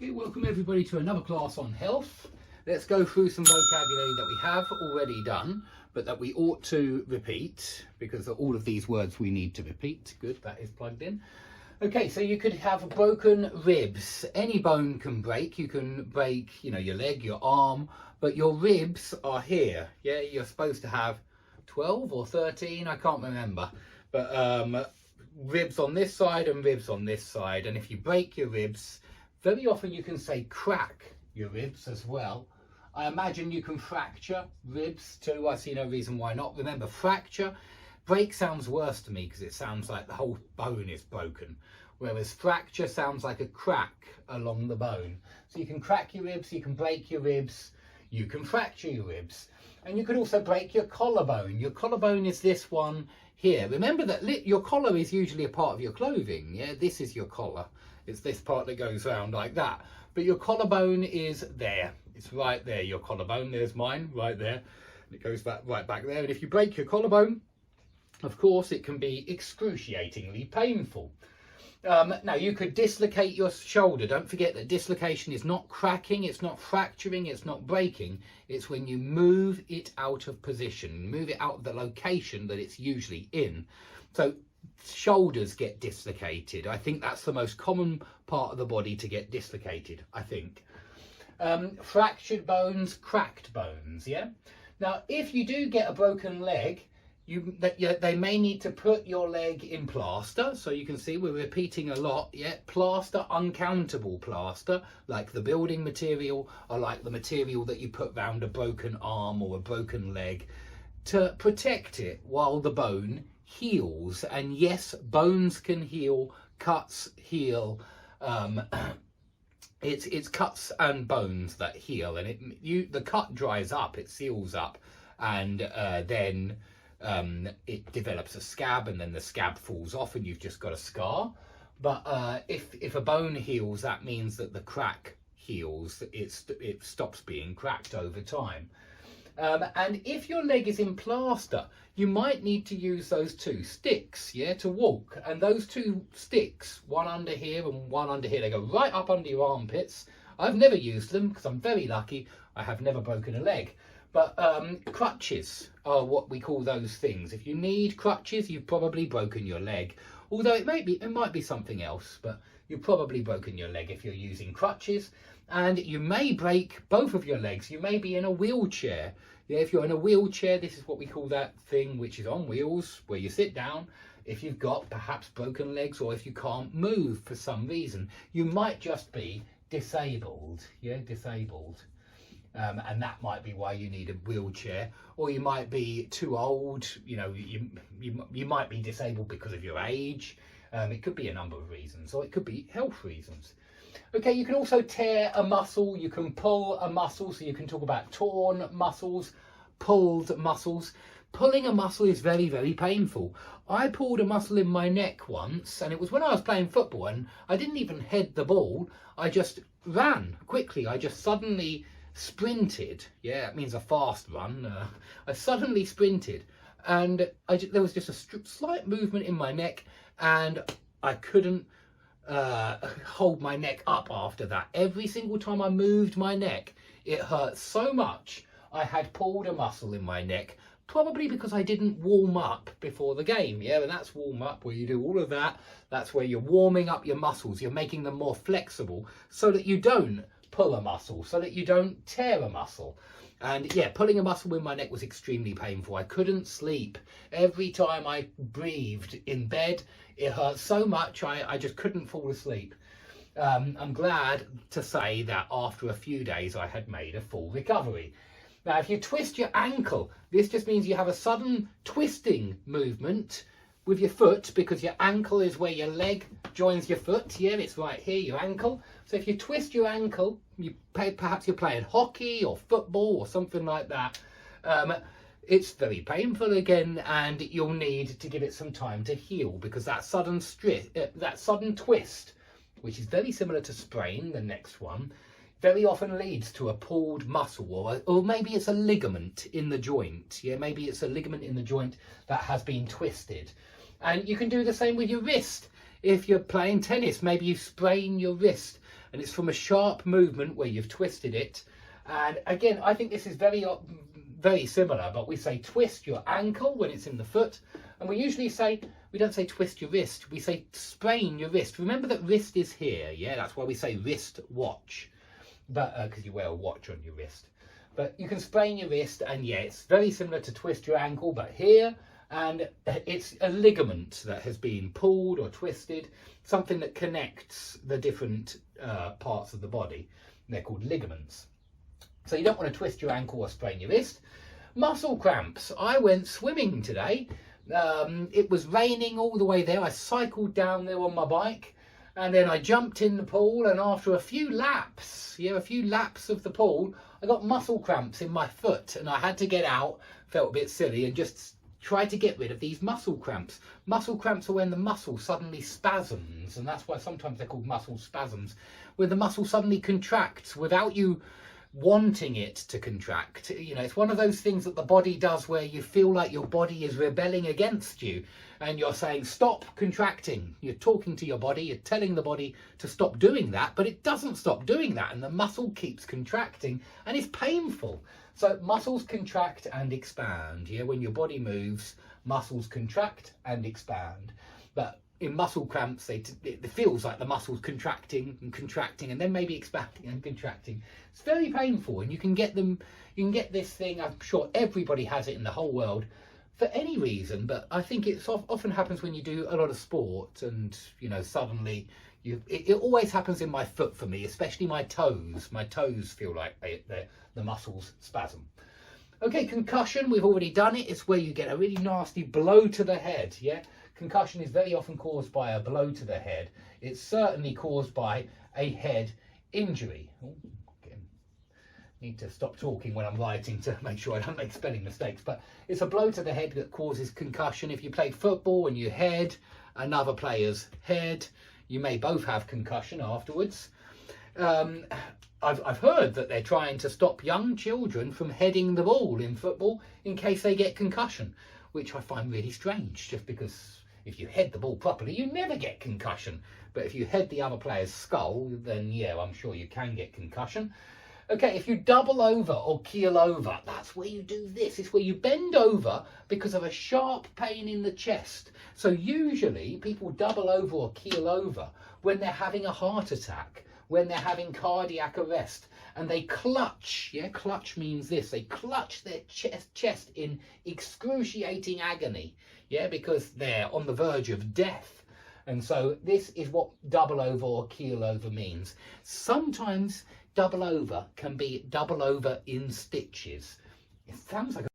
Okay, welcome everybody to another class on health. Let's go through some vocabulary that we have already done, but that we ought to repeat, because all of these words we need to repeat. Good, that is plugged in. Okay, so you could have broken ribs. Any bone can break. You can break, your leg, your arm, but your ribs are here. Yeah, you're supposed to have 12 or 13, I can't remember. But ribs on this side and ribs on this side. And if you break your ribs, very often you can say crack your ribs as well. I imagine you can fracture ribs too. I see no reason why not. Remember, fracture, break sounds worse to me because it sounds like the whole bone is broken. Whereas fracture sounds like a crack along the bone. So you can crack your ribs, you can break your ribs, you can fracture your ribs. And you could also break your collarbone. Your collarbone is this one here. Remember that your collar is usually a part of your clothing. Yeah, this is your collar. It's this part that goes around like that. But your collarbone is there. It's right there, your collarbone. There's mine, right there. And it goes back, right back there. And if you break your collarbone, of course, it can be excruciatingly painful. Now, you could dislocate your shoulder. Don't forget that dislocation is not cracking, it's not fracturing, it's not breaking. It's when you move it out of position, move it out of the location that it's usually in. So shoulders get dislocated. I think that's the most common part of the body to get dislocated, I think. Fractured bones, cracked bones, yeah? Now, if you do get a broken leg, they may need to put your leg in plaster. So you can see we're repeating a lot. Yeah, plaster, uncountable plaster, like the building material or like the material that you put round a broken arm or a broken leg to protect it while the bone heals. And yes, bones can heal, cuts heal. It's cuts and bones that heal, and the cut dries up, it seals up, and then it develops a scab, and then the scab falls off and you've just got a scar. But if a bone heals, that means that the crack heals. It stops being cracked over time. And if your leg is in plaster, you might need to use those two sticks, yeah, to walk. And those two sticks, one under here and one under here, they go right up under your armpits. I've never used them because I'm very lucky. I have never broken a leg. But crutches are what we call those things. If you need crutches, you've probably broken your leg. Although it might be something else, but you've probably broken your leg if you're using crutches. And you may break both of your legs. You may be in a wheelchair. Yeah, if you're in a wheelchair, this is what we call that thing which is on wheels, where you sit down. If you've got perhaps broken legs, or if you can't move for some reason, you might just be disabled. Yeah, disabled. And that might be why you need a wheelchair, or you might be too old. You might be disabled because of your age. It could be a number of reasons, or it could be health reasons. Okay, you can also tear a muscle, you can pull a muscle, so you can talk about torn muscles, pulled muscles. Pulling a muscle is very, very painful. I pulled a muscle in my neck once, and it was when I was playing football, and I didn't even head the ball. I just ran quickly. I just suddenly sprinted. Yeah, that means a fast run. I suddenly sprinted, and there was just a slight movement in my neck, and I couldn't hold my neck up after that. Every single time I moved my neck, it hurt so much. I had pulled a muscle in my neck, probably because I didn't warm up before the game. Yeah, and that's warm up, where you do all of that. That's where you're warming up your muscles. You're making them more flexible so that you don't pull a muscle, so that you don't tear a muscle. And yeah, pulling a muscle in my neck was extremely painful. I couldn't sleep. Every time I breathed in bed, it hurt so much I just couldn't fall asleep. I'm glad to say that after a few days I had made a full recovery. Now, if you twist your ankle, this just means you have a sudden twisting movement with your foot, because your ankle is where your leg joins your foot. Yeah, it's right here, your ankle. So if you twist your ankle, perhaps you're playing hockey or football or something like that. It's very painful again, and you'll need to give it some time to heal, because that sudden twist, which is very similar to sprain, the next one, very often leads to a pulled muscle, or maybe it's a ligament in the joint. Yeah, maybe it's a ligament in the joint that has been twisted. And you can do the same with your wrist. If you're playing tennis, maybe you sprain your wrist, and it's from a sharp movement where you've twisted it. And again, I think this is very similar, but we say twist your ankle when it's in the foot, and we usually say, we don't say twist your wrist, we say sprain your wrist. Remember that wrist is here, yeah, that's why we say wrist watch, but because you wear a watch on your wrist. But you can sprain your wrist, and yeah, it's very similar to twist your ankle, but here, and it's a ligament that has been pulled or twisted, something that connects the different parts of the body. They're called ligaments. So you don't want to twist your ankle or sprain your wrist. Muscle cramps. I went swimming today. It was raining all the way there. I cycled down there on my bike, and then I jumped in the pool, and after a few laps, of the pool, I got muscle cramps in my foot, and I had to get out. Felt a bit silly, and just try to get rid of these muscle cramps. Muscle cramps are when the muscle suddenly spasms, and that's why sometimes they're called muscle spasms, where the muscle suddenly contracts without you wanting it to contract. You know, it's one of those things that the body does where you feel like your body is rebelling against you, and you're saying stop contracting. You're talking to your body, you're telling the body to stop doing that, but it doesn't stop doing that, and the muscle keeps contracting, and it's painful. So muscles contract and expand. Yeah, when your body moves, muscles contract and expand. But in muscle cramps, it feels like the muscles contracting and then maybe expanding and contracting. It's very painful, and you can get this thing, I'm sure everybody has it in the whole world, for any reason, but I think it often happens when you do a lot of sport, and you know, suddenly it always happens in my foot for me, especially my toes. My toes feel like the muscles spasm. Okay, concussion, we've already done it. It's where you get a really nasty blow to the head, yeah? Concussion is very often caused by a blow to the head. It's certainly caused by a head injury. Oh, again, need to stop talking when I'm writing to make sure I don't make spelling mistakes. But it's a blow to the head that causes concussion. If you play football and you head another player's head, you may both have concussion afterwards. I've heard that they're trying to stop young children from heading the ball in football in case they get concussion, which I find really strange, just because if you head the ball properly, you never get concussion. But if you head the other player's skull, then yeah, I'm sure you can get concussion. Okay, if you double over or keel over, that's where you do this. It's where you bend over because of a sharp pain in the chest. So usually people double over or keel over when they're having a heart attack, when they're having cardiac arrest, and they clutch. Yeah, clutch means this. They clutch their chest in excruciating agony. Yeah, because they're on the verge of death. And so this is what double over or keel over means. Sometimes double over can be double over in stitches. It sounds like